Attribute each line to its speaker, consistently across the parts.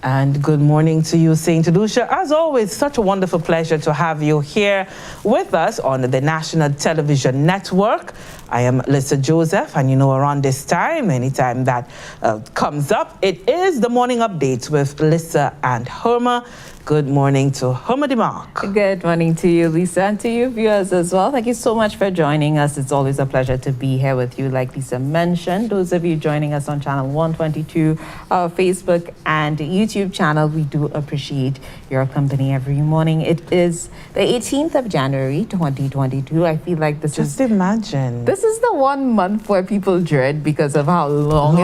Speaker 1: And good morning to you, Saint Lucia. As always, such a wonderful pleasure to have you here with us on the National Television Network. I am Lucia Joseph, and you know, around this time, anytime that comes up, it is the morning update with Lisa and Herma. Good morning to Herma DeMarc.
Speaker 2: Good morning to you, Lisa, and to you viewers as well. Thank you so much for joining us. It's always a pleasure to be here with you, like Lisa mentioned. Those of you joining us on channel 122, our Facebook and YouTube channel, we do appreciate your company every morning. It is the 18th of January, 2022. I feel like
Speaker 1: Just imagine.
Speaker 2: This is the 1 month where people dread because of how long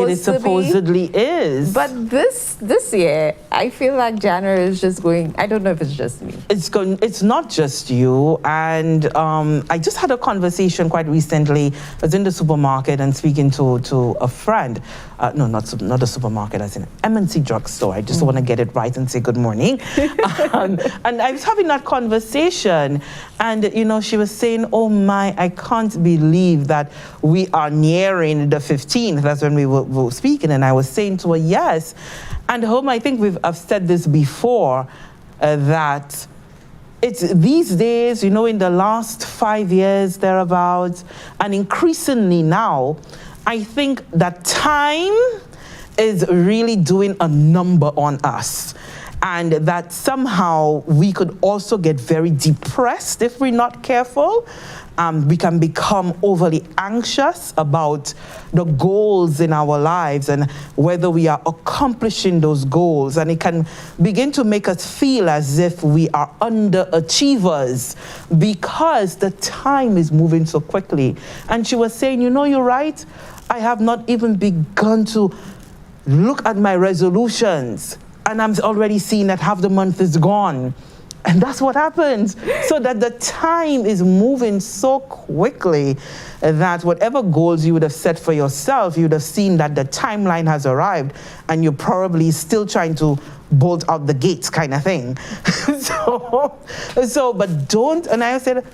Speaker 2: it
Speaker 1: supposedly is.
Speaker 2: But this year, I feel like January is just going, I don't know if it's just me.
Speaker 1: It's not just you. And I just had a conversation quite recently. I was in the supermarket and speaking to a friend. No, not a supermarket, as in M&C drugstore. I just want to get it right and say good morning. And I was having that conversation, and you know, she was saying, oh my, I can't believe that we are nearing the 15th. That's when we were speaking, and I was saying to her, yes. And home, I think I've said this before, that it's these days, you know, in the last 5 years, thereabouts, and increasingly now, I think that time is really doing a number on us. And that somehow we could also get very depressed if we're not careful. We can become overly anxious about the goals in our lives and whether we are accomplishing those goals. And it can begin to make us feel as if we are underachievers because the time is moving so quickly. And she was saying, you know, you're right. I have not even begun to look at my resolutions, and I'm already seeing that half the month is gone. And that's what happens. So that the time is moving so quickly that whatever goals you would have set for yourself, you would have seen that the timeline has arrived and you're probably still trying to bolt out the gates kind of thing. But don't, and I said,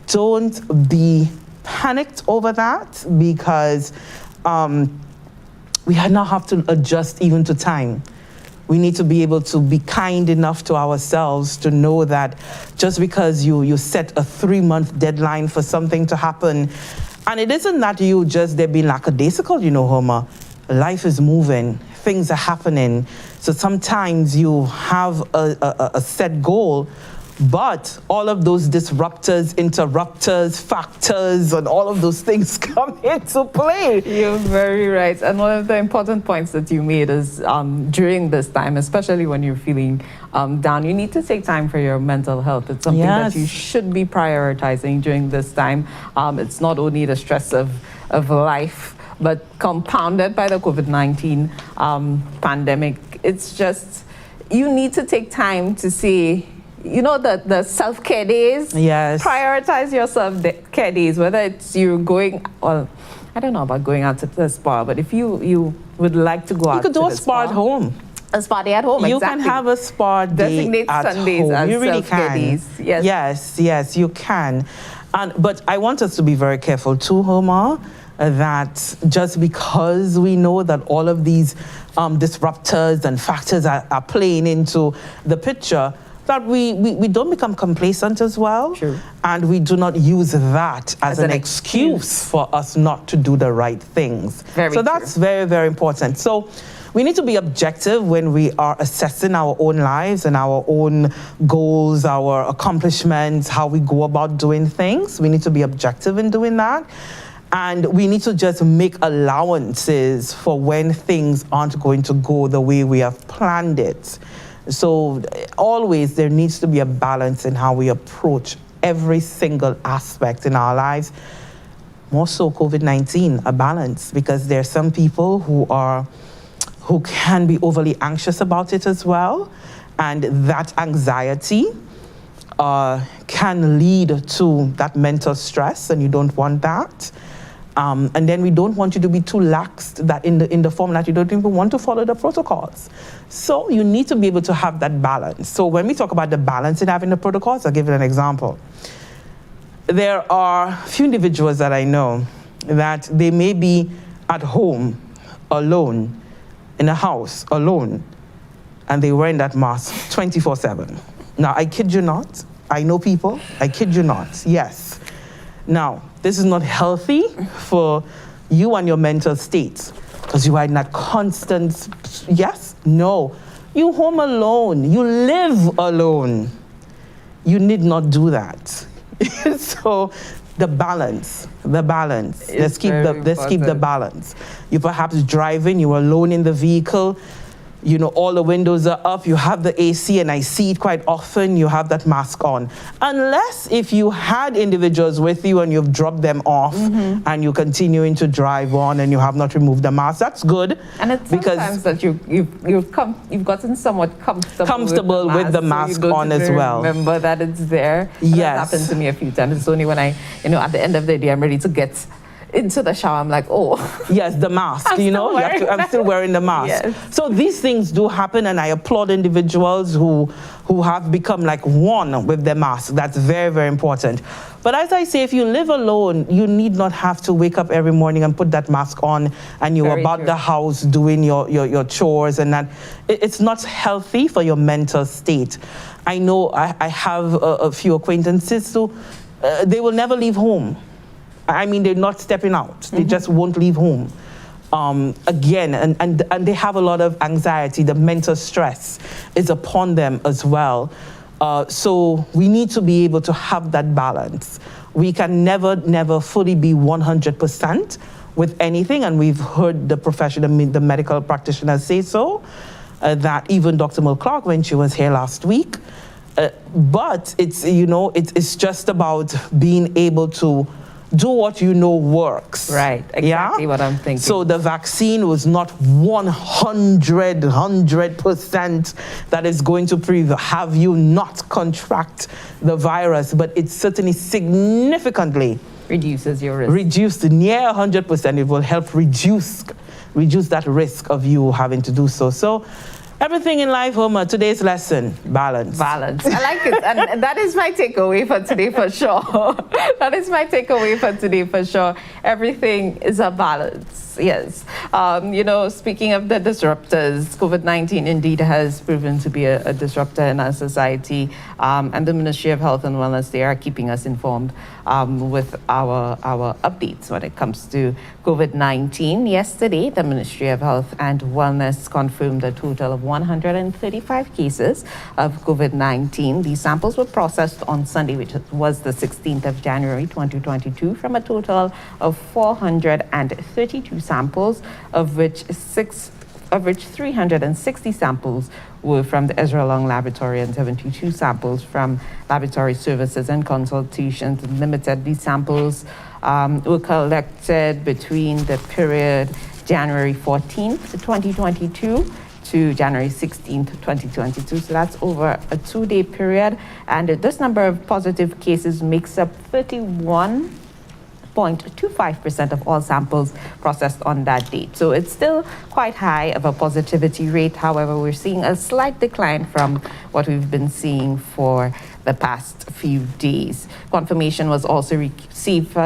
Speaker 1: don't be panicked over that, because we now have to adjust even to time. We need to be able to be kind enough to ourselves to know that just because you set a 3-month deadline for something to happen, and it isn't that you just there being lackadaisical, you know, Homer. Life is moving, things are happening. So sometimes you have a set goal, but all of those disruptors, interrupters, factors, and all of those things come into play.
Speaker 2: You're very right. And one of the important points that you made is during this time, especially when you're feeling down, you need to take time for your mental health. It's something that you should be prioritizing during this time. It's not only the stress of life, but compounded by the COVID-19 pandemic. It's just, you need to take time to see, you know, the self-care days.
Speaker 1: Yes.
Speaker 2: Prioritize your self-care days, whether it's you going, well, I don't know about going out to the spa, but if you would like to go out to the spa.
Speaker 1: You could do a spa at home.
Speaker 2: A spa day at home,
Speaker 1: you can have a spa day
Speaker 2: Designate
Speaker 1: at
Speaker 2: Sundays
Speaker 1: home.
Speaker 2: as
Speaker 1: You really
Speaker 2: self-care
Speaker 1: can.
Speaker 2: days. Yes.
Speaker 1: Yes, you can. But I want us to be very careful too, Homer, that just because we know that all of these disruptors and factors are playing into the picture, that we don't become complacent as well.
Speaker 2: True.
Speaker 1: And we do not use that as an excuse for us not to do the right things. So that's very, very important. So we need to be objective when we are assessing our own lives and our own goals, our accomplishments, how we go about doing things. We need to be objective in doing that. And we need to just make allowances for when things aren't going to go the way we have planned it. So always there needs to be a balance in how we approach every single aspect in our lives. More so COVID-19, a balance, because there are some people who can be overly anxious about it as well. And that anxiety can lead to that mental stress, and you don't want that. And then we don't want you to be too laxed that in the form that you don't even want to follow the protocols. So you need to be able to have that balance. So when we talk about the balance in having the protocols, I'll give you an example. There are a few individuals that I know that they may be at home alone, in a house alone, and they're wearing that mask 24/7. Now, I kid you not. I know people. I kid you not. Yes. Now, this is not healthy for you and your mental state because you are in that constant, yes, no. You home alone. You live alone. You need not do that. So the balance. Let's keep the balance. You perhaps driving, you're alone in the vehicle, you know, all the windows are up, you have the AC, and I see it quite often, you have that mask on. Unless if you had individuals with you and you've dropped them off and you're continuing to drive on and you have not removed the mask, that's good.
Speaker 2: And it's sometimes that you've gotten somewhat comfortable
Speaker 1: with the mask
Speaker 2: so
Speaker 1: on as well.
Speaker 2: Remember that it's there.
Speaker 1: Yes.
Speaker 2: That happened to me a few times. It's only when I, at the end of the day, I'm ready to get into the shower, I'm like, oh.
Speaker 1: Yes, the mask, I'm still wearing the mask.
Speaker 2: Yes.
Speaker 1: So these things do happen, and I applaud individuals who have become like one with their mask. That's very, very important. But as I say, if you live alone, you need not have to wake up every morning and put that mask on and you're about the house doing your chores and that. It's not healthy for your mental state. I know I have a few acquaintances who they will never leave home. I mean, they're not stepping out. They just won't leave home. Again, and they have a lot of anxiety. The mental stress is upon them as well. So we need to be able to have that balance. We can never fully be 100% with anything, and we've heard the profession, the medical practitioners say so, that even Dr. Mil Clark, when she was here last week, but it's just about being able to do what you know works.
Speaker 2: Right, exactly what I'm thinking.
Speaker 1: So the vaccine was not 100% that is going to have you not contract the virus, but it certainly significantly
Speaker 2: reduces your risk.
Speaker 1: Reduced near 100%. It will help reduce that risk of you having to do so. So everything in life, Homer, today's lesson, balance.
Speaker 2: Balance. I like it. And that is my takeaway for today for sure. That is my takeaway for today for sure. Everything is a balance. Yes. Speaking of the disruptors, COVID-19 indeed has proven to be a disruptor in our society. And the Ministry of Health and Wellness, they are keeping us informed with our updates when it comes to COVID-19. Yesterday, the Ministry of Health and Wellness confirmed a total of 135 cases of COVID-19. These samples were processed on Sunday, which was the 16th of January 2022, from a total of 432 samples, of which 360 samples were from the Ezra Long Laboratory and 72 samples from Laboratory Services and Consultations Limited. These samples were collected between the period January 14th, 2022 to January 16th, 2022. So that's over a 2-day period. And this number of positive cases makes up 31.25% of all samples processed on that date. So it's still quite high of a positivity rate. However, we're seeing a slight decline from what we've been seeing for the past few days. Confirmation was also received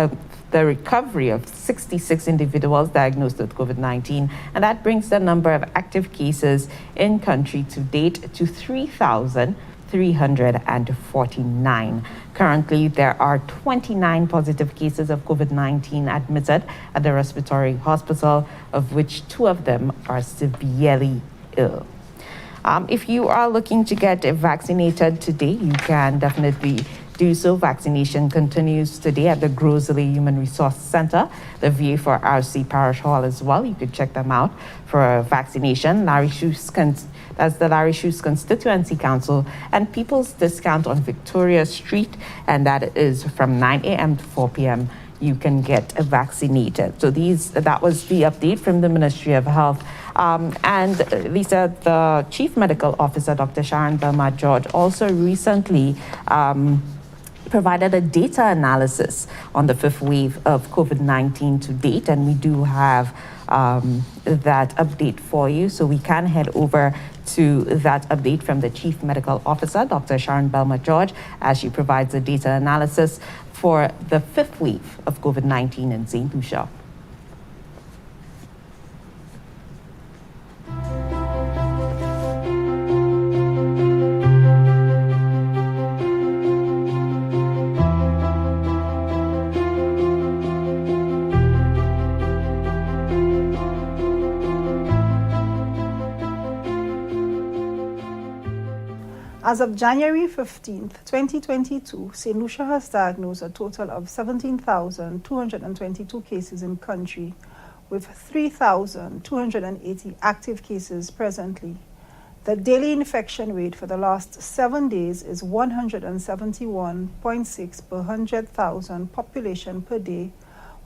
Speaker 2: the recovery of 66 individuals diagnosed with COVID-19, and that brings the number of active cases in country to date to 3,349. Currently, there are 29 positive cases of COVID-19 admitted at the respiratory hospital, of which 2 of them are severely ill. If you are looking to get vaccinated today, you can definitely do so. Vaccination continues today at the Grosley Human Resource Center, the VA for RC Parish Hall as well. You could check them out for vaccination. That's the Larry Shoes Constituency Council and People's Discount on Victoria Street, and that is from 9 a.m. to 4 p.m. You can get vaccinated. So that was the update from the Ministry of Health. And Lisa, the Chief Medical Officer, Dr. Sharon Belma-George, also recently provided a data analysis on the 5th wave of COVID-19 to date, and we do have that update for you. So we can head over to that update from the Chief Medical Officer, Dr. Sharon Belma-George, as she provides a data analysis for the 5th wave of COVID-19 in St. Lucia.
Speaker 3: As of January 15th, 2022, St. Lucia has diagnosed a total of 17,222 cases in country, with 3,280 active cases presently. The daily infection rate for the last 7 days is 171.6 per 100,000 population per day,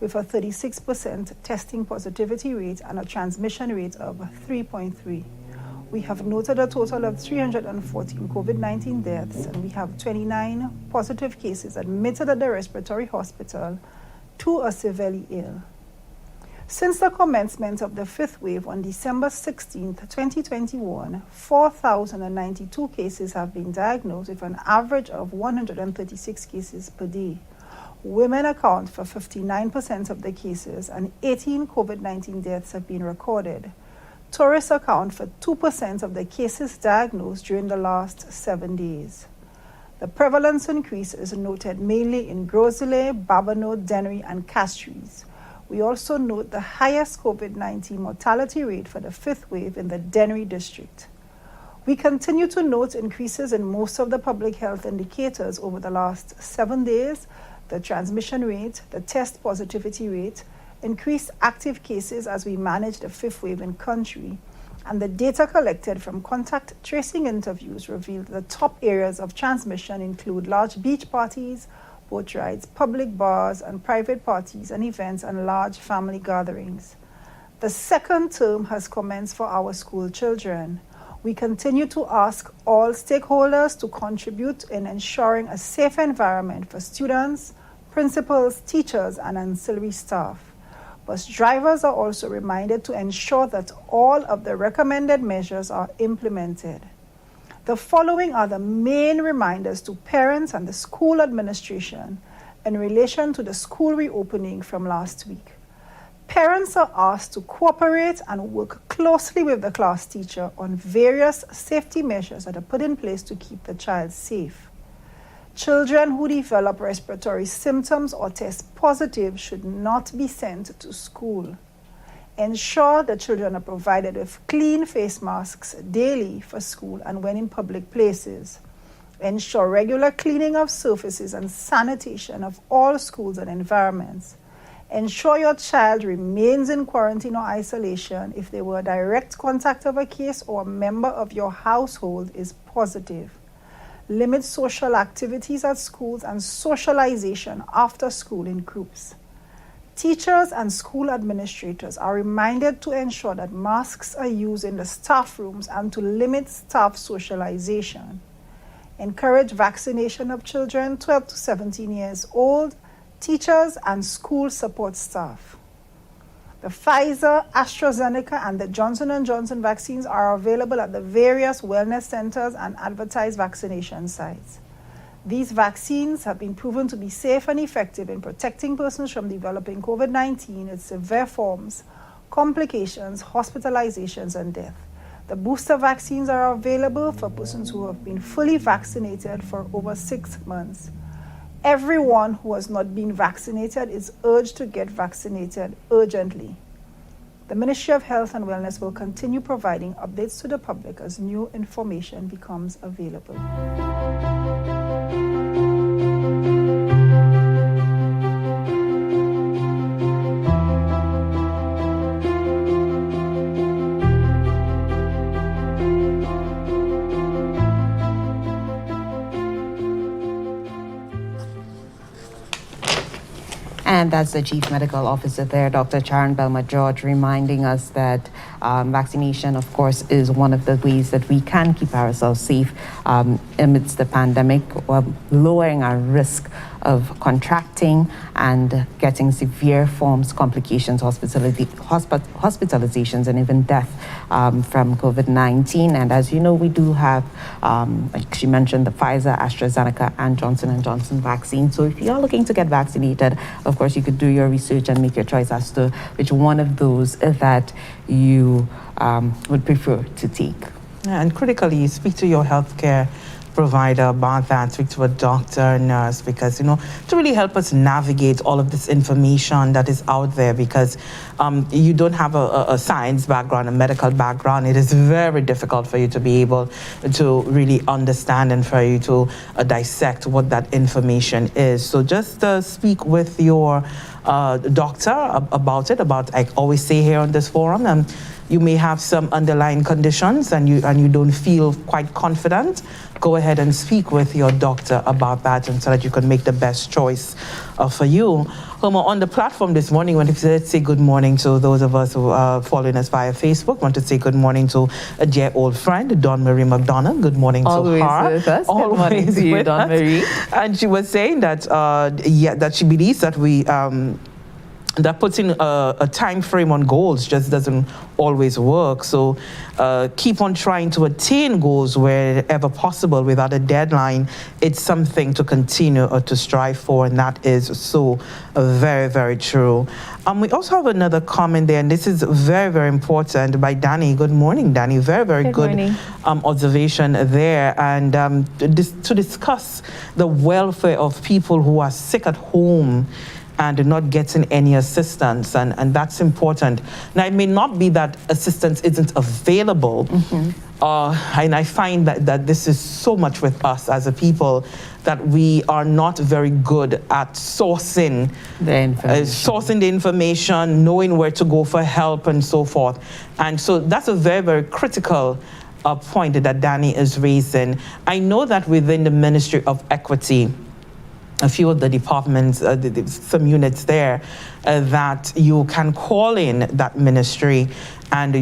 Speaker 3: with a 36% testing positivity rate and a transmission rate of 3.3. We have noted a total of 314 COVID-19 deaths, and we have 29 positive cases admitted at the respiratory hospital, 2 are severely ill. Since the commencement of the 5th wave on December 16, 2021, 4,092 cases have been diagnosed with an average of 136 cases per day. Women account for 59% of the cases, and 18 COVID-19 deaths have been recorded. Tourists account for 2% of the cases diagnosed during the last 7 days. The prevalence increase is noted mainly in Grosile, Babonneau, Dennery, and Castries. We also note the highest COVID-19 mortality rate for the 5th wave in the Dennery district. We continue to note increases in most of the public health indicators over the last 7 days: the transmission rate, the test positivity rate, increased active cases as we manage the 5th wave in country, and the data collected from contact tracing interviews revealed the top areas of transmission include large beach parties, boat rides, public bars and private parties and events, and large family gatherings. The second term has commenced for our school children. We continue to ask all stakeholders to contribute in ensuring a safe environment for students, principals, teachers, and ancillary staff. Bus drivers are also reminded to ensure that all of the recommended measures are implemented. The following are the main reminders to parents and the school administration in relation to the school reopening from last week. Parents are asked to cooperate and work closely with the class teacher on various safety measures that are put in place to keep the child safe. Children who develop respiratory symptoms or test positive should not be sent to school. Ensure the children are provided with clean face masks daily for school and when in public places. Ensure regular cleaning of surfaces and sanitation of all schools and environments. Ensure your child remains in quarantine or isolation if they were a direct contact of a case or a member of your household is positive. Limit social activities at schools and socialization after school in groups. Teachers and school administrators are reminded to ensure that masks are used in the staff rooms and to limit staff socialization. Encourage vaccination of children 12 to 17 years old, teachers, and school support staff. The Pfizer, AstraZeneca, and the Johnson & Johnson vaccines are available at the various wellness centers and advertised vaccination sites. These vaccines have been proven to be safe and effective in protecting persons from developing COVID-19, its severe forms, complications, hospitalizations, and death. The booster vaccines are available for persons who have been fully vaccinated for over 6 months. Everyone who has not been vaccinated is urged to get vaccinated urgently. The Ministry of Health and Wellness will continue providing updates to the public as new information becomes available.
Speaker 2: And that's the Chief Medical Officer there, Dr. Charan Belma-George, reminding us that vaccination, of course, is one of the ways that we can keep ourselves safe amidst the pandemic, lowering our risk of contracting and getting severe forms, complications, hospitalizations, and even death from COVID-19. And as you know, we do have, like she mentioned, the Pfizer, AstraZeneca, and Johnson & Johnson vaccine. So if you're looking to get vaccinated, of course, you could do your research and make your choice as to which one of those that you would prefer to take.
Speaker 1: And critically, speak to your healthcare provider about that, speak to a doctor, nurse, because, to really help us navigate all of this information that is out there, because you don't have a science background, a medical background. It is very difficult for you to be able to really understand and for you to dissect what that information is. So just speak with your doctor about it. I always say here on this forum, you may have some underlying conditions and you don't feel quite confident. Go ahead and speak with your doctor about that, and so that you can make the best choice for you. On the platform this morning, let's say good morning to those of us who are following us via Facebook. Want to say good morning to a dear old friend, Dawn Marie McDonough. Good morning
Speaker 2: Always
Speaker 1: to her.
Speaker 2: With us.
Speaker 1: Always
Speaker 2: good morning to you, Dawn Marie.
Speaker 1: And she was saying that that she believes that we that putting a time frame on goals just doesn't always work. So keep on trying to attain goals wherever possible without a deadline. It's something to continue or to strive for, and that is so very, very true. We also have another comment there, and this is very, very important, by Danny. Good morning, Danny. Very, very good observation there. And to discuss the welfare of people who are sick at home and not getting any assistance, and that's important. Now, it may not be that assistance isn't available, and I find that this is so much with us as a people, that we are not very good at sourcing the information, knowing where to go for help and so forth. And so that's a very, very critical point that Danny is raising. I know that within the Ministry of Equity, a few of the departments, some units there, that you can call in that ministry and,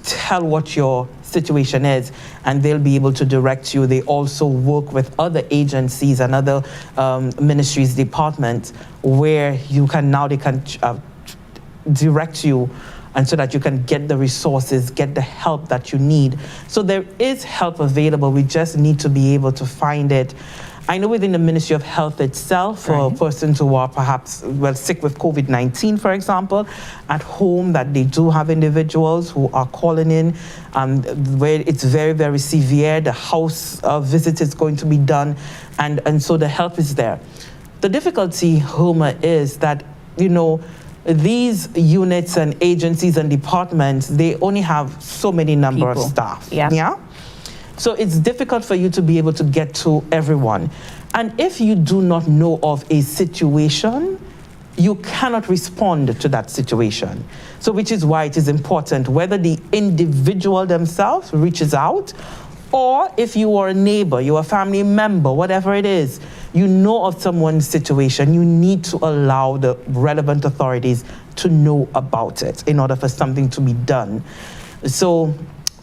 Speaker 1: tell what your situation is, and they'll be able to direct you. They also work with other agencies and other ministries, departments, where they can direct you, and so that you can get the resources, get the help that you need. So there is help available. We just need to be able to find it. I know within the Ministry of Health itself, for persons who are perhaps sick with COVID-19, for example, at home, that they do have individuals who are calling in where it's very, very severe. The house visit is going to be done, and so the help is there. The difficulty, Homer, is that, these units and agencies and departments, they only have so many number of staff. Yeah? So it's difficult for you to be able to get to everyone. And if you do not know of a situation, you cannot respond to that situation. So which is why it is important whether the individual themselves reaches out, or if you are a neighbor, you're a family member, whatever it is, you know of someone's situation, you need to allow the relevant authorities to know about it in order for something to be done. So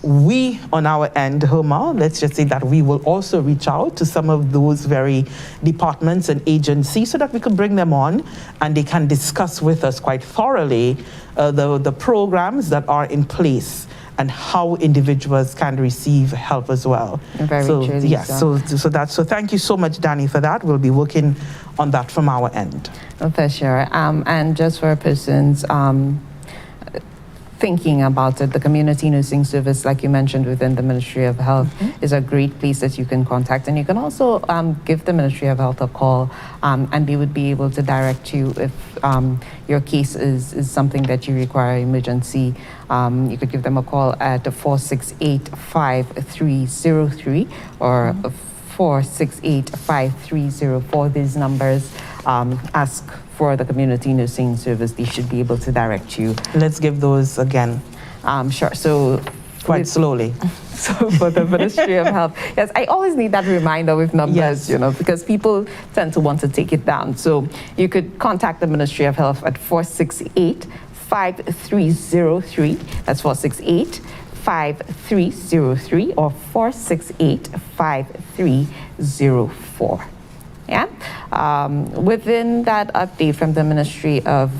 Speaker 1: we, on our end, Homer, let's just say that we will also reach out to some of those very departments and agencies so that we can bring them on and they can discuss with us quite thoroughly the programs that are in place and how individuals can receive help as well.
Speaker 2: Very true.
Speaker 1: Yes, so thank you so much, Danny, for that. We'll be working on that from our end.
Speaker 2: For sure. And just for persons thinking about it, the community nursing service, like you mentioned, within the Ministry of Health, is a great place that you can contact. And you can also give the Ministry of Health a call, and they would be able to direct you if your case is something that you require emergency. You could give them a call at 468-5303 or 468-5304. These numbers, ask for the community nursing service. They should be able to direct you.
Speaker 1: Let's give those again.
Speaker 2: Sure. So
Speaker 1: quite slowly.
Speaker 2: So for the Ministry of Health, yes, I always need that reminder with numbers, because people tend to want to take it down. So you could contact the Ministry of Health at 468-5303. That's 468-5303 or 468-5304. Yeah. Within that update from the Ministry of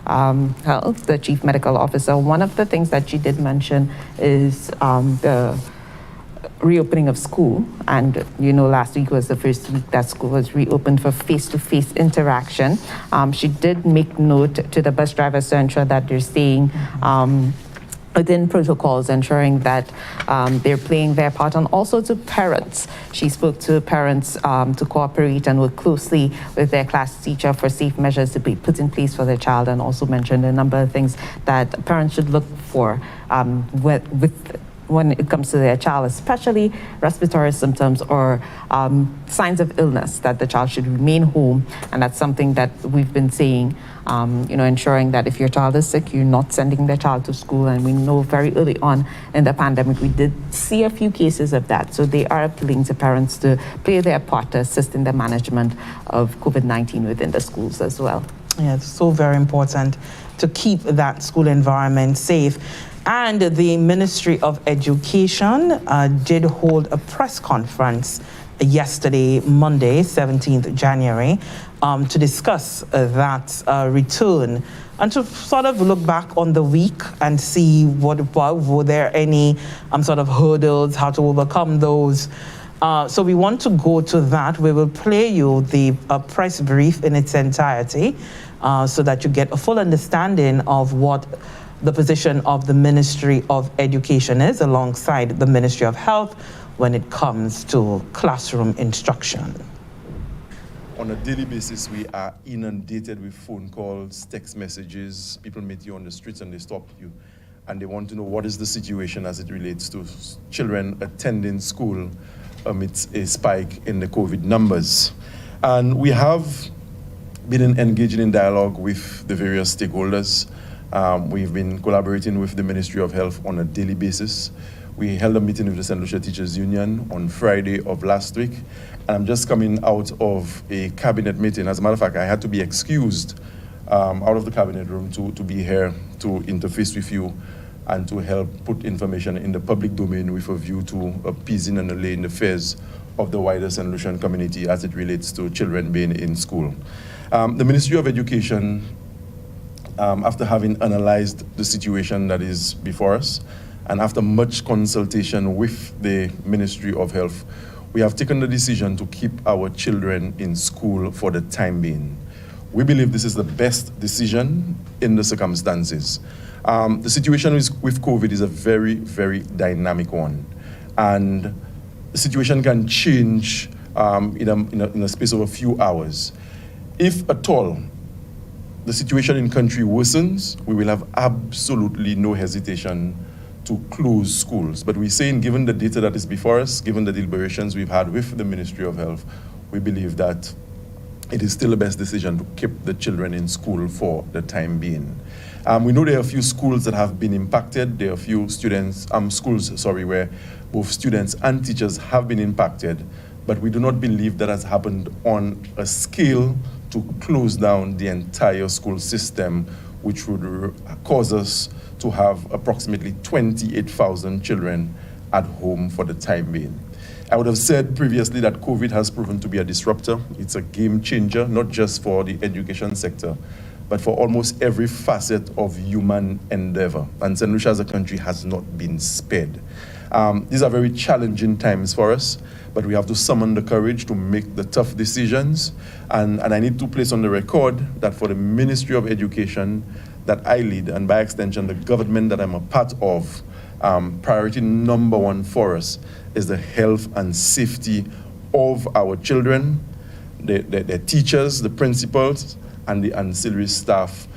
Speaker 2: Health, the Chief Medical Officer, one of the things that she did mention is the reopening of school. And last week was the first week that school was reopened for face-to-face interaction. She did make note to the bus drivers to ensure that they're staying within protocols, ensuring that they're playing their part, and also to parents. She spoke to parents to cooperate and work closely with their class teacher for safe measures to be put in place for their child, and also mentioned a number of things that parents should look for when it comes to their child, especially respiratory symptoms or signs of illness, that the child should remain home. And that's something that we've been saying, ensuring that if your child is sick, you're not sending their child to school. And we know very early on in the pandemic, we did see a few cases of that. So they are appealing to parents to play their part to assist in the management of COVID-19 within the schools as well.
Speaker 1: Yeah, it's so very important to keep that school environment safe. And the Ministry of Education did hold a press conference yesterday, Monday, 17th January, to discuss that return and to sort of look back on the week and see were there any sort of hurdles, how to overcome those. So we want to go to that. We will play you the press brief in its entirety so that you get a full understanding of what the position of the Ministry of Education is alongside the Ministry of Health when it comes to classroom instruction.
Speaker 4: On a daily basis, we are inundated with phone calls, text messages. People meet you on the streets and they stop you and they want to know what is the situation as it relates to children attending school amidst a spike in the COVID numbers. And we have been engaging in dialogue with the various stakeholders. We've been collaborating with the Ministry of Health on a daily basis. We held a meeting with the St. Lucia Teachers Union on Friday of last week. And I'm just coming out of a cabinet meeting. As a matter of fact, I had to be excused out of the cabinet room to be here to interface with you and to help put information in the public domain with a view to appeasing and allaying the fears of the wider St. Lucian community as it relates to children being in school. The Ministry of Education, after having analyzed the situation that is before us, and after much consultation with the Ministry of Health, we have taken the decision to keep our children in school for the time being. We believe this is the best decision in the circumstances. The situation with COVID is a very, very dynamic one. And the situation can change in a space of a few hours. If at all the situation in country worsens, we will have absolutely no hesitation to close schools. But we're saying, given the data that is before us, given the deliberations we've had with the Ministry of Health, we believe that it is still the best decision to keep the children in school for the time being. We know there are a few schools that have been impacted. There are a few schools where both students and teachers have been impacted, but we do not believe that has happened on a scale to close down the entire school system, which would cause us to have approximately 28,000 children at home for the time being. I would have said previously that COVID has proven to be a disruptor. It's a game changer, not just for the education sector, but for almost every facet of human endeavor. And St. Lucia as a country has not been spared. These are very challenging times for us, but we have to summon the courage to make the tough decisions. And I need to place on the record that for the Ministry of Education that I lead, and by extension the government that I'm a part of, priority number one for us is the health and safety of our children, the teachers, the principals, and the ancillary staff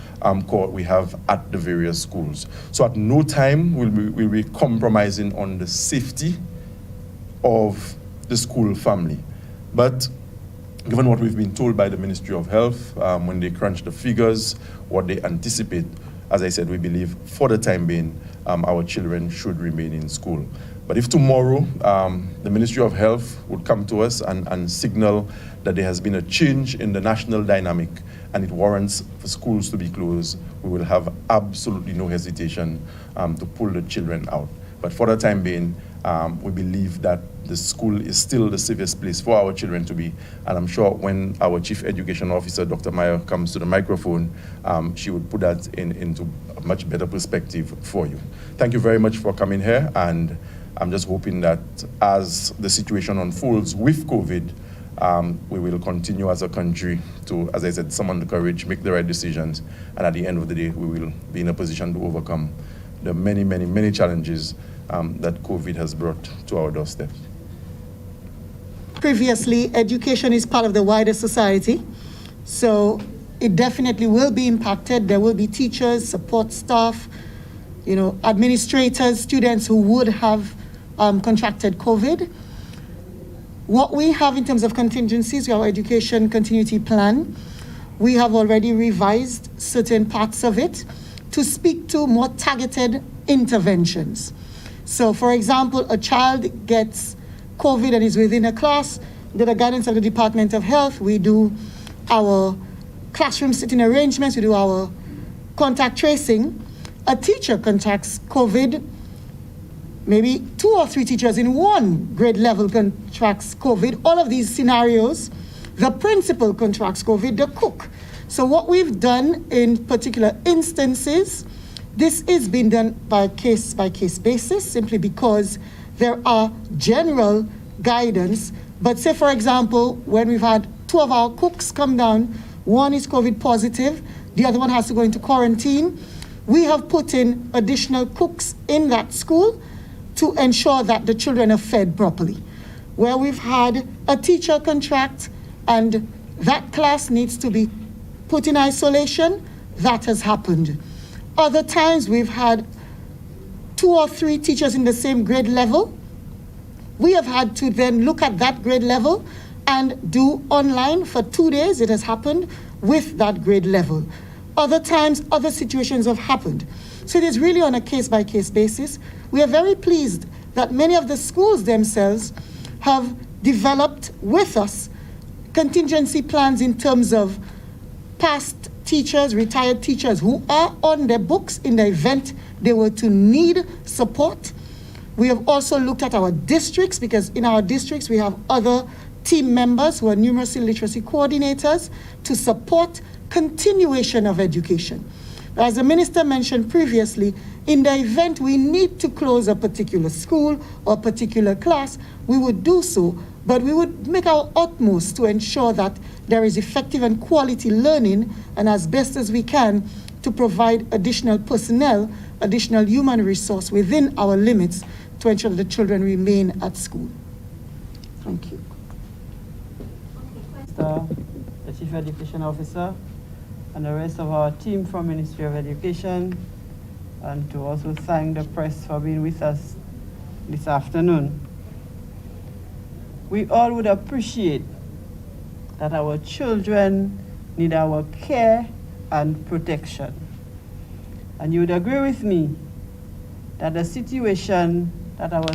Speaker 4: we have at the various schools. So at no time will we be compromising on the safety of the school family. But given what we've been told by the Ministry of Health, when they crunch the figures, what they anticipate, as I said, we believe for the time being, our children should remain in school. But if tomorrow the Ministry of Health would come to us and signal that there has been a change in the national dynamic and it warrants for schools to be closed, we will have absolutely no hesitation to pull the children out. But for the time being, we believe that the school is still the safest place for our children to be. And I'm sure when our Chief Education Officer, Dr. Meyer, comes to the microphone, she would put that into a much better perspective for you. Thank you very much for coming here. And I'm just hoping that as the situation unfolds with COVID, we will continue as a country to, as I said, summon the courage, make the right decisions, and at the end of the day, we will be in a position to overcome the many, many, many challenges that COVID has brought to our doorstep.
Speaker 5: Previously, education is part of the wider society, so it definitely will be impacted. There will be teachers, support staff, administrators, students who would have contracted COVID. What we have in terms of contingencies, our education continuity plan, we have already revised certain parts of it to speak to more targeted interventions. So, for example, a child gets COVID and is within a class. Under the guidance of the Department of Health, we do our classroom sitting arrangements, we do our contact tracing. A teacher contracts COVID, maybe 2 or 3 teachers in one grade level contracts COVID. All of these scenarios, the principal contracts COVID, the cook. So what we've done in particular instances, this is being done by case basis, simply because there are general guidance. But say, for example, when we've had 2 of our cooks come down, one is COVID positive, the other one has to go into quarantine, we have put in additional cooks in that school to ensure that the children are fed properly. Where we've had a teacher contract and that class needs to be put in isolation, that has happened. Other times we've had 2 or 3 teachers in the same grade level. We have had to then look at that grade level and do online for 2 days. It has happened with that grade level. Other times, other situations have happened. So it is really on a case-by-case basis. We are very pleased that many of the schools themselves have developed with us contingency plans in terms of past teachers, retired teachers who are on their books in the event they were to need support. We have also looked at our districts, because in our districts we have other team members who are numeracy literacy coordinators to support continuation of education. As the minister mentioned previously, in the event we need to close a particular school or a particular class, we would do so, but we would make our utmost to ensure that there is effective and quality learning, and as best as we can to provide additional personnel, additional human resource within our limits to ensure that the children remain at school. Thank you.
Speaker 6: The Chief Education Officer and the rest of our team from Ministry of Education, and to also thank the press for being with us this afternoon. We all would appreciate that our children need our care and protection. And you would agree with me that the situation that our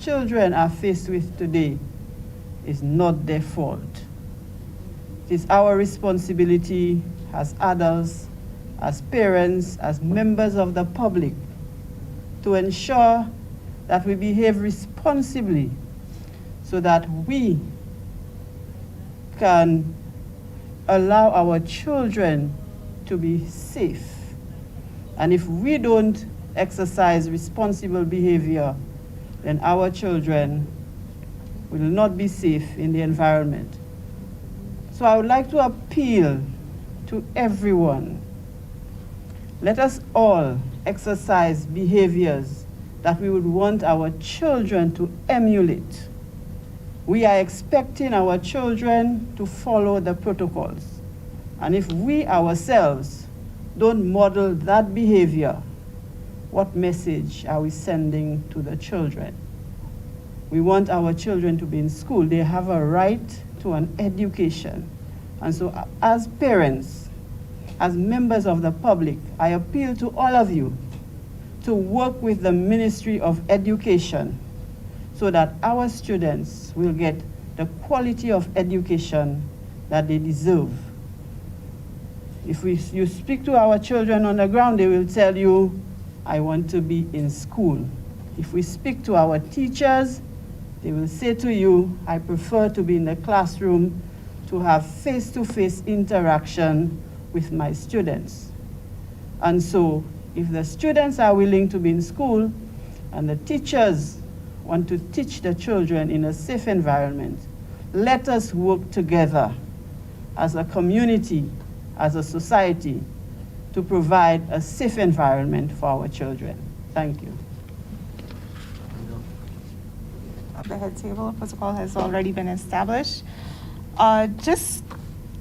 Speaker 6: children are faced with today is not their fault. It is our responsibility as adults, as parents, as members of the public, to ensure that we behave responsibly so that we can allow our children to be safe. And if we don't exercise responsible behavior, then our children will not be safe in the environment. So I would like to appeal to everyone. Let us all exercise behaviors that we would want our children to emulate. We are expecting our children to follow the protocols. And if we ourselves don't model that behavior, what message are we sending to the children? We want our children to be in school. They have a right to an education. And so as parents, as members of the public, I appeal to all of you to work with the Ministry of Education so that our students will get the quality of education that they deserve. If you speak to our children on the ground, they will tell you, I want to be in school. If we speak to our teachers, they will say to you, I prefer to be in the classroom to have face-to-face interaction with my students. And so, if the students are willing to be in school and the teachers want to teach the children in a safe environment, let us work together as a community, as a society, to provide a safe environment for our children. Thank you.
Speaker 7: The head table protocol has already been established. Just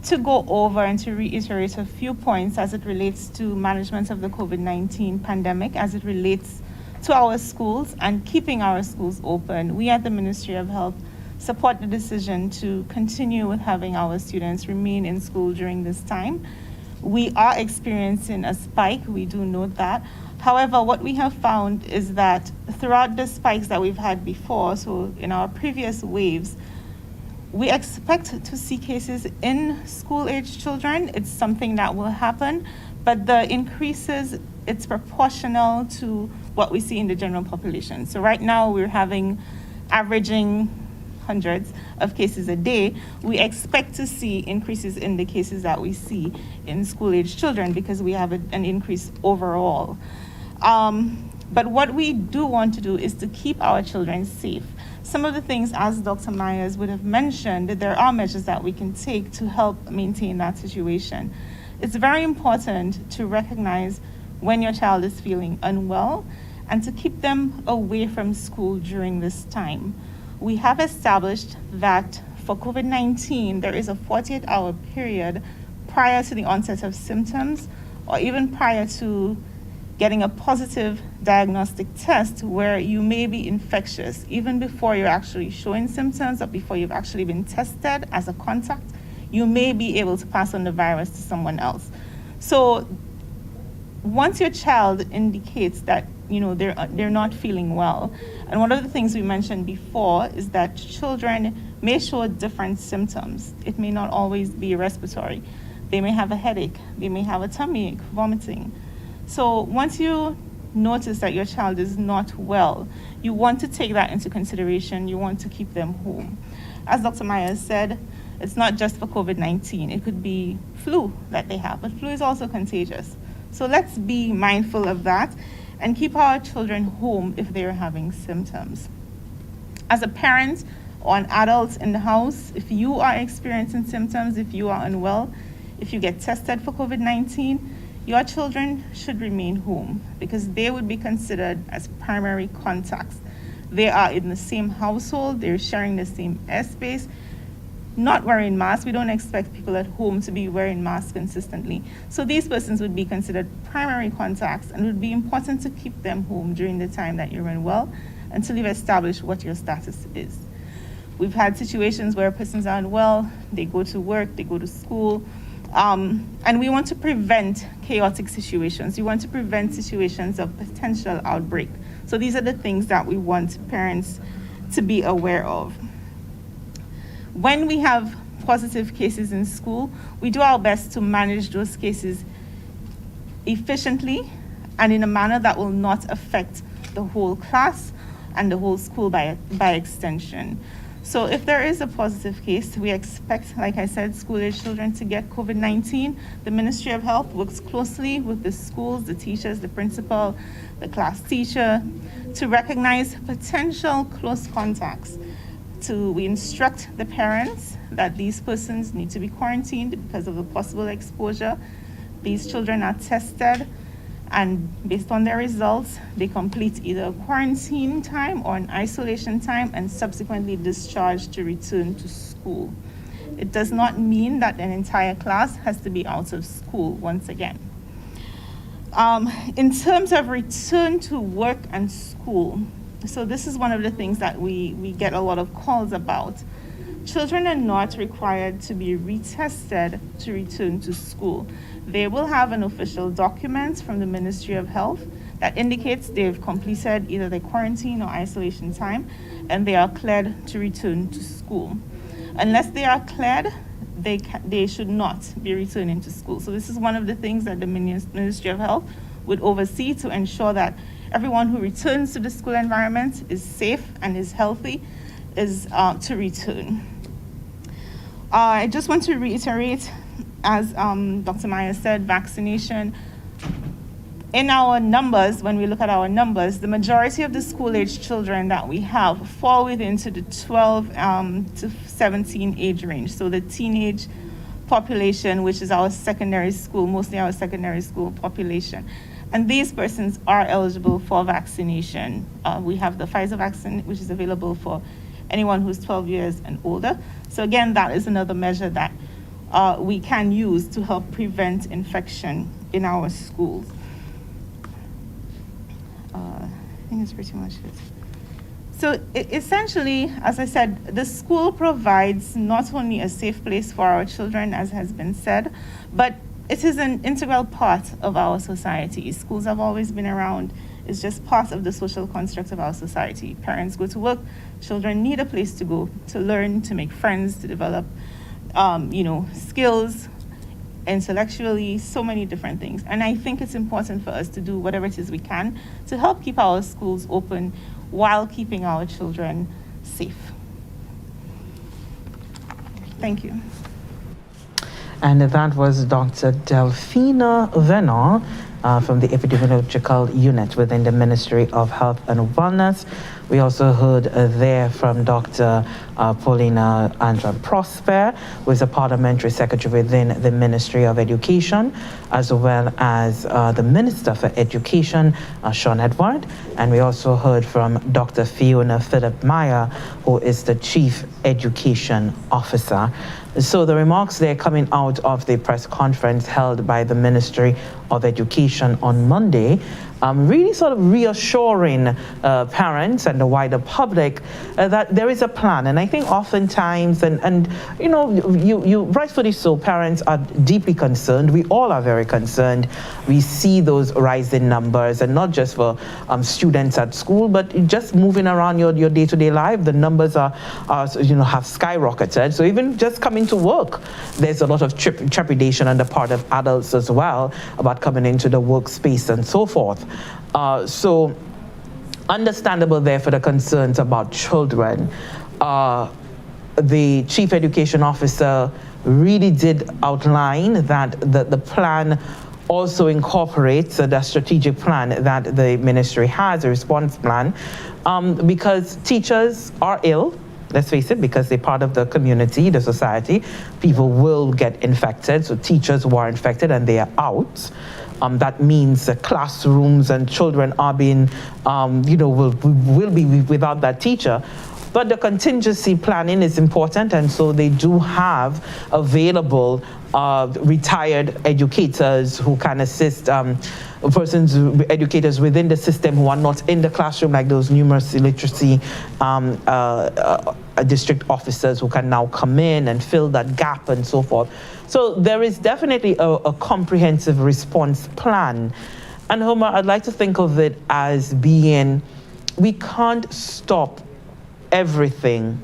Speaker 7: to go over and to reiterate a few points as it relates to management of the COVID-19 pandemic, as it relates to our schools and keeping our schools open. We at the Ministry of Health support the decision to continue with having our students remain in school during this time. We are experiencing a spike, we do note that. However, what we have found is that throughout the spikes that we've had before, so in our previous waves, we expect to see cases in school-age children. It's something that will happen, but the increases, it's proportional to what we see in the general population. So right now we're averaging hundreds of cases a day. We expect to see increases in the cases that we see in school-age children because we have an increase overall. But what we do want to do is to keep our children safe. Some of the things, as Dr. Myers would have mentioned, that there are measures that we can take to help maintain that situation. It's very important to recognize when your child is feeling unwell and to keep them away from school during this time. We have established that for COVID-19, there is a 48-hour period prior to the onset of symptoms or even prior to getting a positive diagnostic test where you may be infectious even before you're actually showing symptoms or before you've actually been tested as a contact. You may be able to pass on the virus to someone else. So once your child indicates that they're not feeling well, and one of the things we mentioned before is that children may show different symptoms. It may not always be respiratory. They may have a headache. They may have a tummy ache, vomiting. So once you notice that your child is not well, you want to take that into consideration. You want to keep them home. As Dr. Myers said, it's not just for COVID-19. It could be flu that they have, but flu is also contagious. So let's be mindful of that and keep our children home if they're having symptoms. As a parent or an adult in the house, if you are experiencing symptoms, if you are unwell, if you get tested for COVID-19, your children should remain home because they would be considered as primary contacts. They are in the same household, they're sharing the same airspace, not wearing masks. We don't expect people at home to be wearing masks consistently. So these persons would be considered primary contacts and it would be important to keep them home during the time that you're unwell until you've established what your status is. We've had situations where persons are unwell, they go to work, they go to school, and we want to prevent chaotic situations. We want to prevent situations of potential outbreak. So these are the things that we want parents to be aware of. When we have positive cases in school, we do our best to manage those cases efficiently and in a manner that will not affect the whole class and the whole school by extension. So if there is a positive case, we expect, like I said, school-age children to get COVID-19. The Ministry of Health works closely with the schools, the teachers, the principal, the class teacher, to recognize potential close contacts. We instruct the parents that these persons need to be quarantined because of the possible exposure. These children are tested, and based on their results, they complete either a quarantine time or an isolation time and subsequently discharged to return to school. It does not mean that an entire class has to be out of school once again. In terms of return to work and school, so this is one of the things that we get a lot of calls about. Children are not required to be retested to return to school. They will have an official document from the Ministry of Health that indicates they've completed either their quarantine or isolation time and they are cleared to return to school. Unless they are cleared, they should not be returning to school. So this is one of the things that the Ministry of Health would oversee to ensure that everyone who returns to the school environment is safe and is healthy, is to return. I just want to reiterate, as Dr. Myers said, vaccination. In our numbers, when we look at our numbers, the majority of the school-age children that we have fall within the 12 to 17 age range. So the teenage population, which is our secondary school, mostly our secondary school population. And these persons are eligible for vaccination. We have the Pfizer vaccine, which is available for anyone who's 12 years and older. So again, that is another measure that we can use to help prevent infection in our schools. I think that's pretty much it. So essentially, as I said, the school provides not only a safe place for our children, as has been said, but it is an integral part of our society. Schools have always been around. It's just part of the social construct of our society. Parents go to work, children need a place to go to learn, to make friends, to develop skills intellectually, so many different things. And I think it's important for us to do whatever it is we can to help keep our schools open while keeping our children safe. Thank you.
Speaker 1: And that was Dr. Delphina Venor from the Epidemiological Unit within the Ministry of Health and Wellness. We also heard there from Dr. Paulina Andra Prosper, who is a parliamentary secretary within the Ministry of Education, as well as the Minister for Education, Sean Edward. And we also heard from Dr. Fiona Philip Meyer, who is the Chief Education Officer. So the remarks there coming out of the press conference held by the Ministry of Education on Monday, really sort of reassuring parents and the wider public that there is a plan. And I think oftentimes, and you rightfully so, parents are deeply concerned. We all are very concerned. We see those rising numbers, and not just for students at school, but just moving around your day-to-day life. The numbers have skyrocketed. So even just coming to work, there's a lot of trepidation on the part of adults as well about coming into the workspace and so forth. So understandable there for the concerns about children. The Chief Education Officer really did outline that the plan also incorporates the strategic plan that the ministry has, a response plan, because teachers are ill. Let's face it, because they're part of the community, the society. People will get infected, so teachers who are infected and they are out. That means classrooms and children are being, will be without that teacher. But the contingency planning is important, and so they do have available retired educators who can assist educators within the system who are not in the classroom, like those numeracy literacy district officers who can now come in and fill that gap and so forth. So there is definitely a comprehensive response plan. And Homer, I'd like to think of it as being, we can't stop everything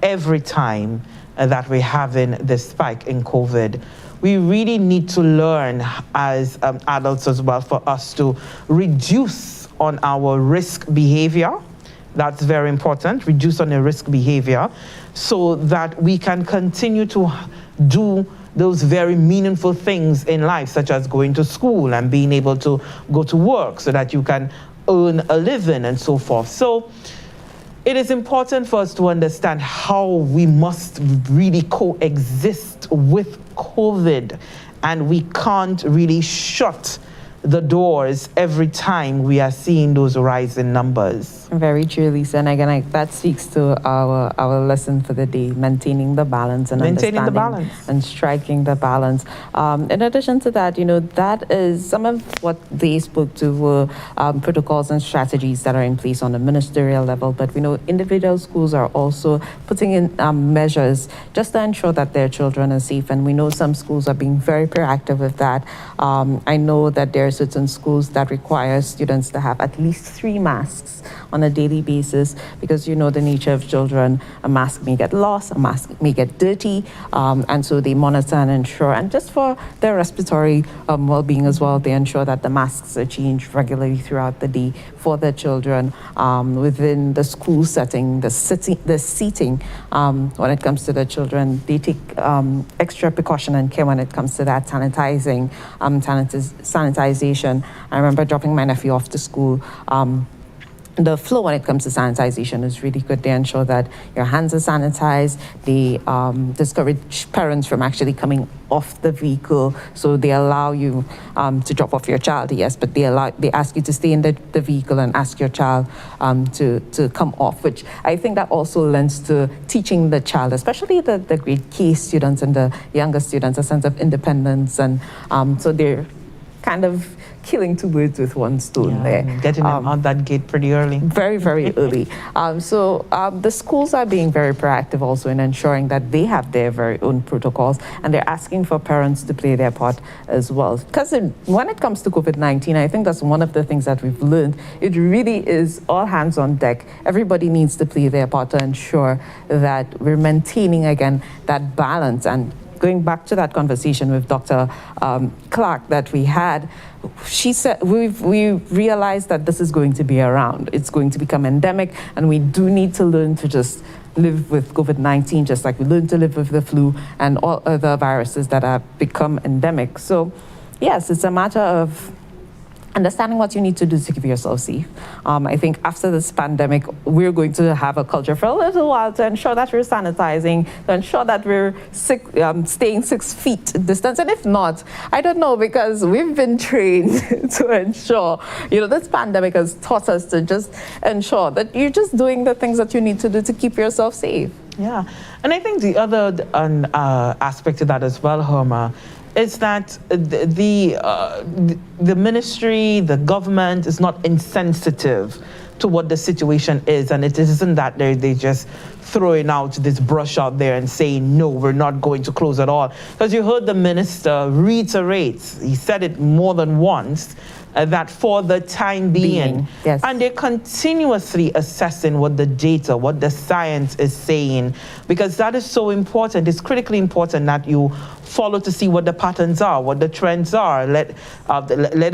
Speaker 1: every time that we're having this spike in COVID. We really need to learn as adults as well for us to reduce on our risk behavior. That's very important, reduce on the risk behavior, so that we can continue to do those very meaningful things in life, such as going to school and being able to go to work so that you can earn a living and so forth. So it is important for us to understand how we must really coexist with COVID, and we can't really shut the doors every time we are seeing those rising numbers.
Speaker 2: Very true, Lisa. And again, that speaks to our lesson for the day, maintaining the balance and understanding and striking the balance. In addition to that, that is some of what they spoke to were protocols and strategies that are in place on the ministerial level. But we know individual schools are also putting in measures just to ensure that their children are safe. And we know some schools are being very proactive with that. I know that there are certain schools that require students to have at least 3 masks on a daily basis, because the nature of children, a mask may get lost, a mask may get dirty, and so they monitor and ensure, and just for their respiratory well-being as well, they ensure that the masks are changed regularly throughout the day for the children within the school setting, the seating. When it comes to the children, they take extra precaution and care when it comes to that sanitization. I remember dropping my nephew off to school the flow when it comes to sanitization is really good. They ensure that your hands are sanitized. They discourage parents from actually coming off the vehicle. So they allow you to drop off your child, yes, but they ask you to stay in the vehicle and ask your child to come off, which I think that also lends to teaching the child, especially the grade K students and the younger students, a sense of independence. And so they're kind of killing two birds with one stone there.
Speaker 1: Getting them out that gate pretty early.
Speaker 2: Very, very early. So the schools are being very proactive also in ensuring that they have their very own protocols, and they're asking for parents to play their part as well. Because when it comes to COVID-19, I think that's one of the things that we've learned. It really is all hands on deck. Everybody needs to play their part to ensure that we're maintaining, again, that balance. And going back to that conversation with Dr. Clark that we had, she said we realized that this is going to be around. It's going to become endemic, and we do need to learn to just live with COVID-19, just like we learned to live with the flu and all other viruses that have become endemic. So, yes, it's a matter of understanding what you need to do to keep yourself safe. I think after this pandemic, we're going to have a culture for a little while to ensure that we're sanitizing, to ensure that we're staying 6 feet distance. And if not, I don't know, because we've been trained to ensure, this pandemic has taught us to just ensure that you're just doing the things that you need to do to keep yourself safe.
Speaker 1: Yeah, and I think the other aspect of that as well, Homer, is that the ministry, the government is not insensitive to what the situation is, and it isn't that they just throwing out this brush out there and saying, no, we're not going to close at all. Because you heard the minister reiterate, he said it more than once, that for the time being,
Speaker 2: yes.
Speaker 1: And they're continuously assessing what the data, what the science is saying, because that is so important. It's critically important that you follow to see what the patterns are, what the trends are. Let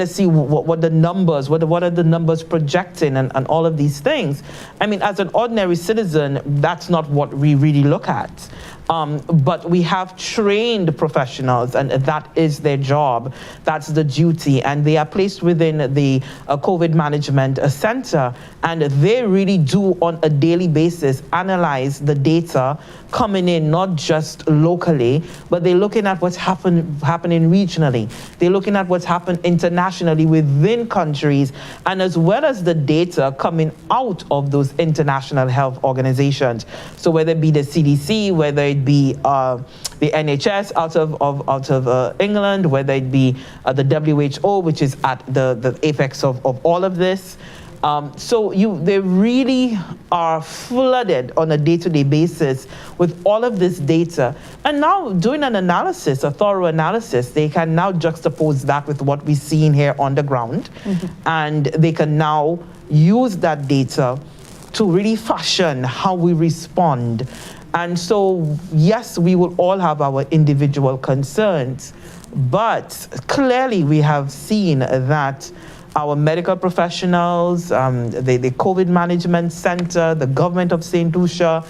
Speaker 1: us see what the numbers, what are the numbers projecting, and all of these things. I mean, as an ordinary citizen, that's not what we really look at. But we have trained professionals, and that is their job. That's the duty, and they are placed within the COVID management center, and they really do on a daily basis analyze the data coming in, not just locally, but they're looking at what's happening regionally. They're looking at what's happened internationally within countries, and as well as the data coming out of those international health organizations. So whether it be the CDC, whether it be the NHS out of England, whether it be the WHO, which is at the apex of all of this. They really are flooded on a day-to-day basis with all of this data. And now doing an analysis, a thorough analysis, they can now juxtapose that with what we're seeing here on the ground. Mm-hmm. And they can now use that data to really fashion how we respond. And so, yes, we will all have our individual concerns, but clearly we have seen that our medical professionals, the COVID Management Center, the government of St. Lucia,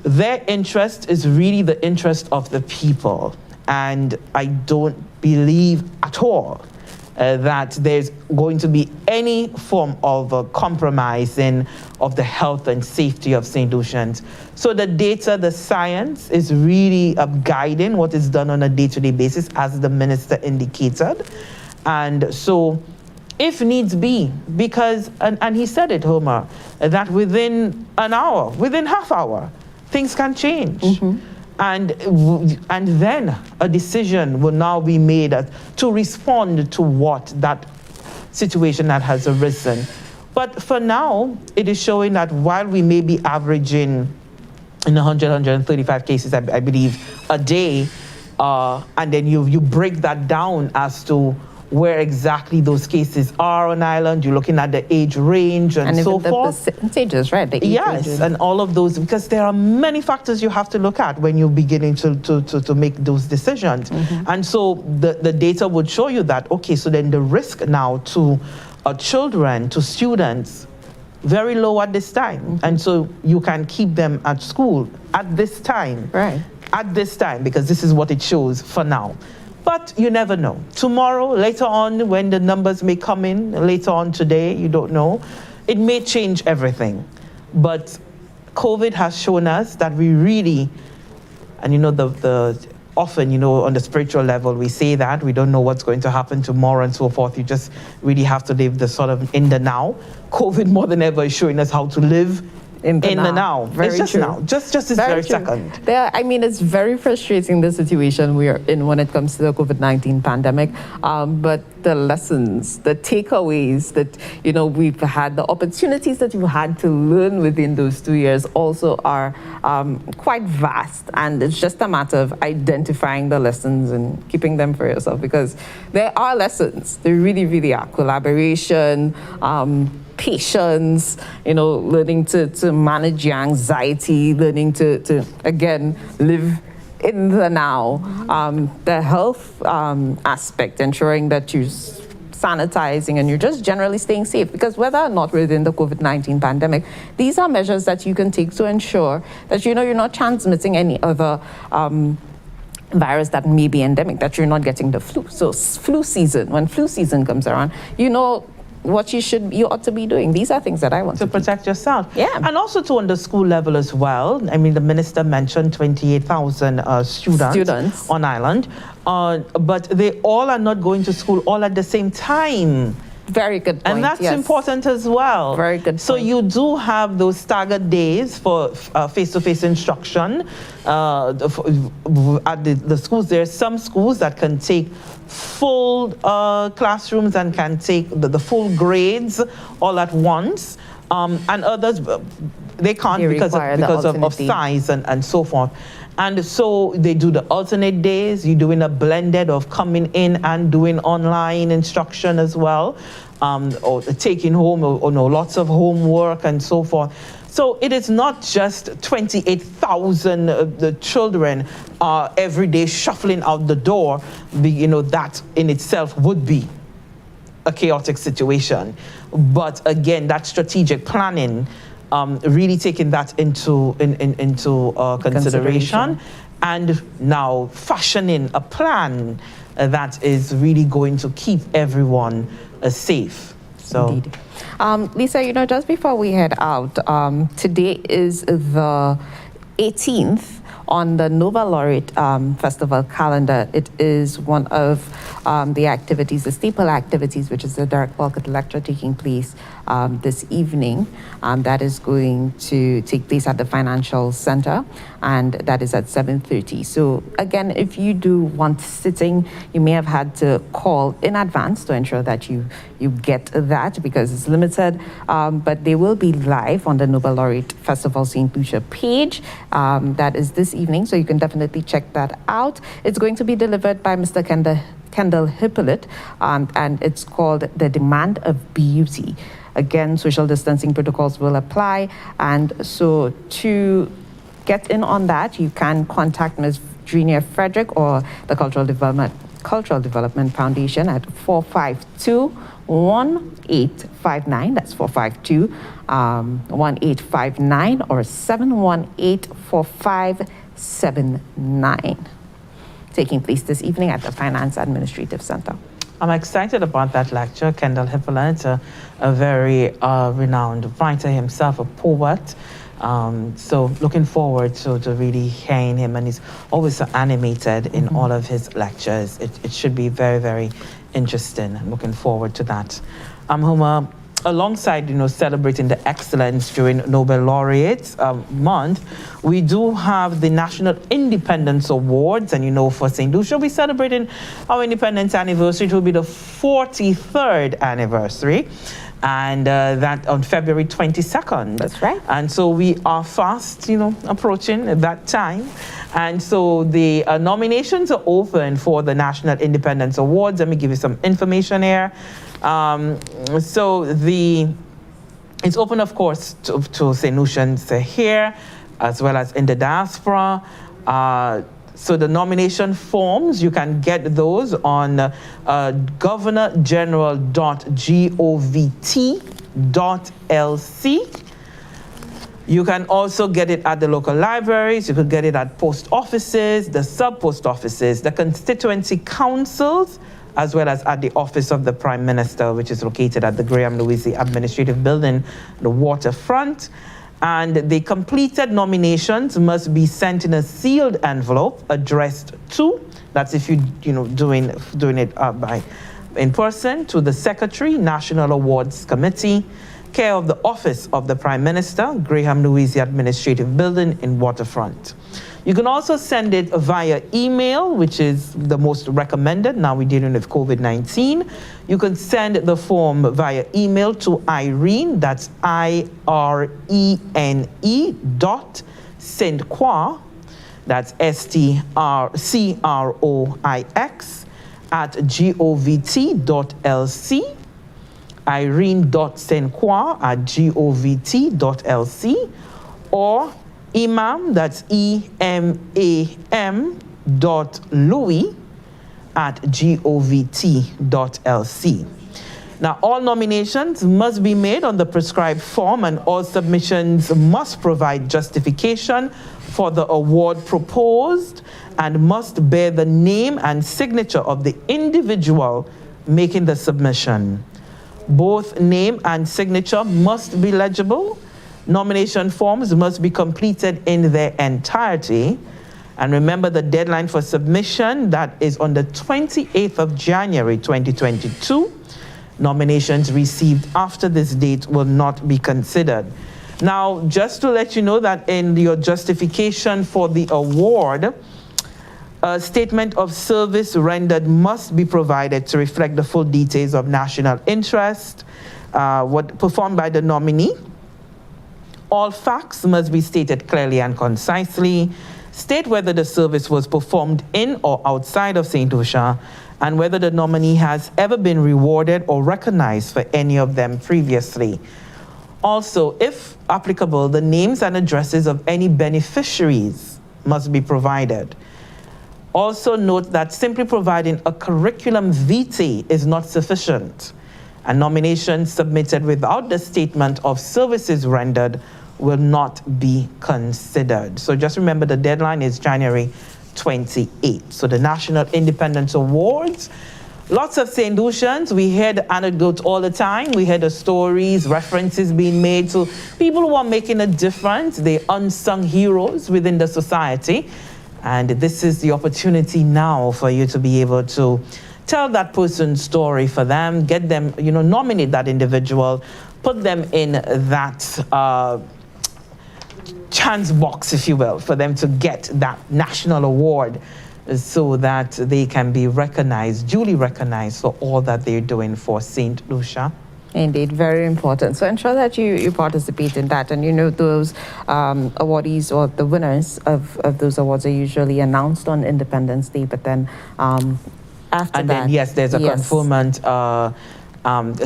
Speaker 1: their interest is really the interest of the people. And I don't believe at all that there's going to be any form of compromising of the health and safety of St. Lucians. So the data, the science is really guiding what is done on a day-to-day basis, as the minister indicated. And so if needs be, because, and he said it, Homer, that within an hour, within half hour, things can change. Mm-hmm. And then a decision will now be made to respond to what that situation that has arisen. But for now, it is showing that while we may be averaging in 135 cases, I believe, a day, and then you break that down as to where exactly those cases are on island. You're looking at the age range and so forth.
Speaker 2: And the percentages, right? The age
Speaker 1: yes, and all of those, because there are many factors you have to look at when you're beginning to make those decisions. Mm-hmm. And so the data would show you that, okay, so then the risk now to children, to students, very low at this time. Mm-hmm. And so you can keep them at school at this time.
Speaker 2: Right.
Speaker 1: At this time, because this is what it shows for now. But you never know. Tomorrow, later on, when the numbers may come in, later on today, you don't know. it may change everything, but COVID has shown us that we really, and the often, on the spiritual level, we say that we don't know what's going to happen tomorrow and so forth. You just really have to live the sort of in the now. COVID more than ever is showing us how to live in the now.
Speaker 2: Very
Speaker 1: it's just
Speaker 2: true.
Speaker 1: now, just this very second.
Speaker 2: It's very frustrating, the situation we are in when it comes to the COVID-19 pandemic. But the lessons, the takeaways that, we've had, the opportunities that you've had to learn within those 2 years also are quite vast. And it's just a matter of identifying the lessons and keeping them for yourself, because there are lessons. They really, really are. Collaboration, patience, learning to manage your anxiety, learning to again, live in the now. The health aspect, ensuring that you're sanitizing and you're just generally staying safe, because whether or not we're in the COVID-19 pandemic, these are measures that you can take to ensure that, you're not transmitting any other virus that may be endemic, that you're not getting the flu. So flu season, when flu season comes around, what you ought to be doing. These are things that I want to
Speaker 1: protect yourself.
Speaker 2: Yeah.
Speaker 1: And also on the school level as well. I mean, the minister mentioned 28,000 students on island, but they all are not going to school all at the same time.
Speaker 2: Very good point.
Speaker 1: And that's important as well.
Speaker 2: Very good point.
Speaker 1: So you do have those staggered days for face-to-face instruction at the schools. There are some schools that can take full classrooms and can take the full grades all at once. And others, they can't because of size and so forth. And so they do the alternate days. You're doing a blended of coming in and doing online instruction as well, or taking home or lots of homework and so forth. So it is not just 28,000 the children every day shuffling out the door. That in itself would be a chaotic situation. But again, that strategic planning, really taking that into consideration, and now fashioning a plan that is really going to keep everyone safe. So,
Speaker 2: indeed. Lisa, just before we head out, today is the 18th on the Nobel Laureate Festival calendar. It is one of the activities, the staple activities, which is the Derek Walcott Lecture taking place this evening. That is going to take place at the Financial Center, and that is at 7:30. So again, if you do want sitting, you may have had to call in advance to ensure that you get that, because it's limited, but they will be live on the Nobel Laureate Festival St. Lucia page. That is this evening, so you can definitely check that out. It's going to be delivered by Mr. Kendall Hippolyte, and it's called The Demand of Beauty. Again, social distancing protocols will apply, and so to get in on that, you can contact Ms. Virginia Frederick or the Cultural Development Foundation at 452-1859. That's 452-1859 or 718-4579. Taking place this evening at the Finance Administrative Center.
Speaker 1: I'm excited about that lecture. Kendall Hippolyte, a very renowned writer himself, a poet. So looking forward to really hearing him, and he's always so animated in all of his lectures. It should be very, very interesting. I'm looking forward to that. Huma, alongside celebrating the excellence during Nobel Laureate month, we do have the National Independence Awards, and for St. Lucia, we're celebrating our independence anniversary. It will be the 43rd anniversary, and that on February 22nd.
Speaker 2: That's right.
Speaker 1: And so we are fast, approaching that time. And so the nominations are open for the National Independence Awards. Let me give you some information here. So it's open, of course, to St. Lucians here, as well as in the diaspora. So the nomination forms, you can get those on governorgeneral.govt.lc. You can also get it at the local libraries. You could get it at post offices, the sub-post offices, the constituency councils, as well as at the Office of the Prime Minister, which is located at the Graham Louise Administrative Building, the waterfront. And the completed nominations must be sent in a sealed envelope addressed to, that's if you're doing it by in person, to the Secretary, National Awards Committee, care of the Office of the Prime Minister, Graham Louise Administrative Building in Waterfront. You can also send it via email, which is the most recommended. Now we're dealing with COVID-19. You can send the form via email to Irene, that's IRENE .Saintcroix, that's STRCROIX @govt.lc, Irene.Saintcroix @govt.lc, or Imam, that's EMAM.Louis @govt.lc. Now, all nominations must be made on the prescribed form, and all submissions must provide justification for the award proposed and must bear the name and signature of the individual making the submission. Both name and signature must be legible. Nomination forms must be completed in their entirety. And remember the deadline for submission, that is on the 28th of January 2022. Nominations received after this date will not be considered. Now, just to let you know that in your justification for the award, a statement of service rendered must be provided to reflect the full details of national interest, what performed by the nominee. All facts must be stated clearly and concisely. State whether the service was performed in or outside of St. Lucia, and whether the nominee has ever been rewarded or recognized for any of them previously. Also, if applicable, the names and addresses of any beneficiaries must be provided. Also note that simply providing a curriculum vitae is not sufficient. A nomination submitted without the statement of services rendered will not be considered. So just remember the deadline is January 28th. So the National Independence Awards, lots of St. Lucians. We hear the anecdotes all the time. We hear the stories, references being made to people who are making a difference. They're unsung heroes within the society. And this is the opportunity now for you to be able to tell that person's story for them, get them, nominate that individual, put them in that chance box, if you will, for them to get that national award so that they can be recognized, duly recognized for all that they're doing for St. Lucia.
Speaker 2: Indeed, very important. So ensure that you participate in that. And those awardees or the winners of those awards are usually announced on Independence Day, but then after
Speaker 1: then, yes, there's a conferment a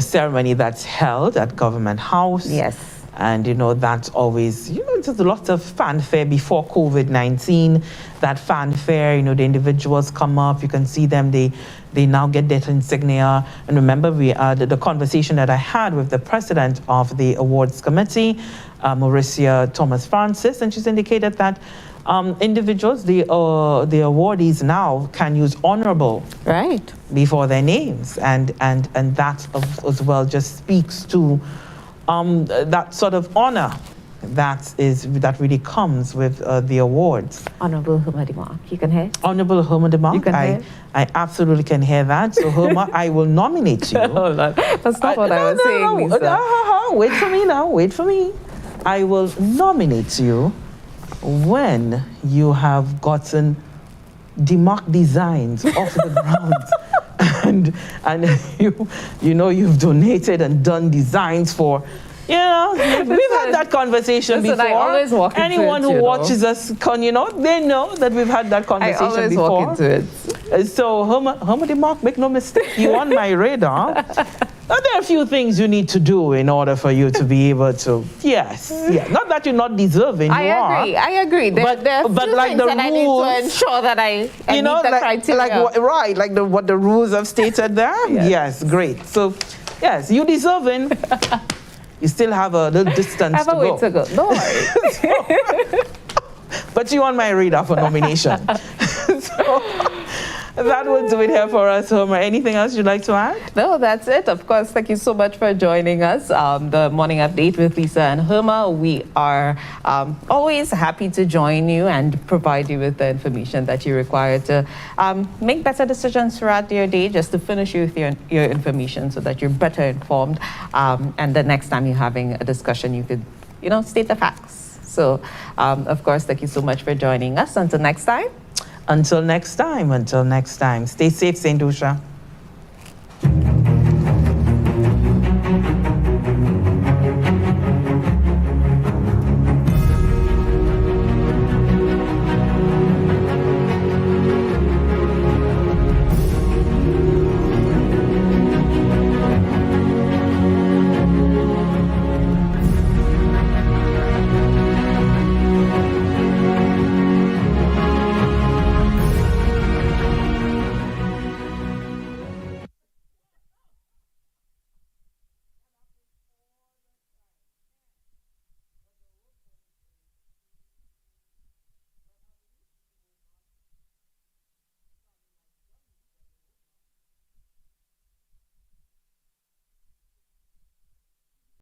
Speaker 1: ceremony that's held at Government House.
Speaker 2: Yes.
Speaker 1: And, that's always, there's a lot of fanfare before COVID-19. That fanfare, the individuals come up, you can see them, they now get their insignia. And remember, the conversation that I had with the president of the awards committee, Mauricia Thomas Francis, and she's indicated that individuals, the awardees now can use honorable before their names. And that as well just speaks to that sort of honor that really comes with the awards.
Speaker 2: Honorable Huma Demark, you can hear?
Speaker 1: Honorable Huma Demark, I absolutely can hear that. So Huma, I will nominate you.
Speaker 2: That's not what I was saying, Lisa.
Speaker 1: Wait for me now, wait for me. I will nominate you when you have gotten Demark designs off the ground. And you've donated and done designs for, we've had that conversation before.
Speaker 2: I always walk into
Speaker 1: Anyone who watches us, they know that we've had that conversation
Speaker 2: I always
Speaker 1: before.
Speaker 2: walk into it.
Speaker 1: So, Huma Demark, make no mistake, you on my radar. Now, there are a few things you need to do in order for you to be able to, not that you're not deserving,
Speaker 2: I agree. There are a few
Speaker 1: like
Speaker 2: things
Speaker 1: the
Speaker 2: that I need to ensure that I meet the criteria.
Speaker 1: What the rules have stated there? Yes, great. So, yes, you deserving. You still have a little distance to go.
Speaker 2: I have a way to go. Don't worry.
Speaker 1: But you're on my radar for nomination. That would do it here for us, Homer. Anything else you'd like to add?
Speaker 2: No, that's it. Of course, thank you so much for joining us. The Morning Update with Lisa and Homer. We are always happy to join you and provide you with the information that you require to make better decisions throughout your day, just to finish you with your information so that you're better informed. And the next time you're having a discussion, you could, state the facts. So, of course, thank you so much for joining us. Until next time.
Speaker 1: Until next time. Stay safe, St. Lucia.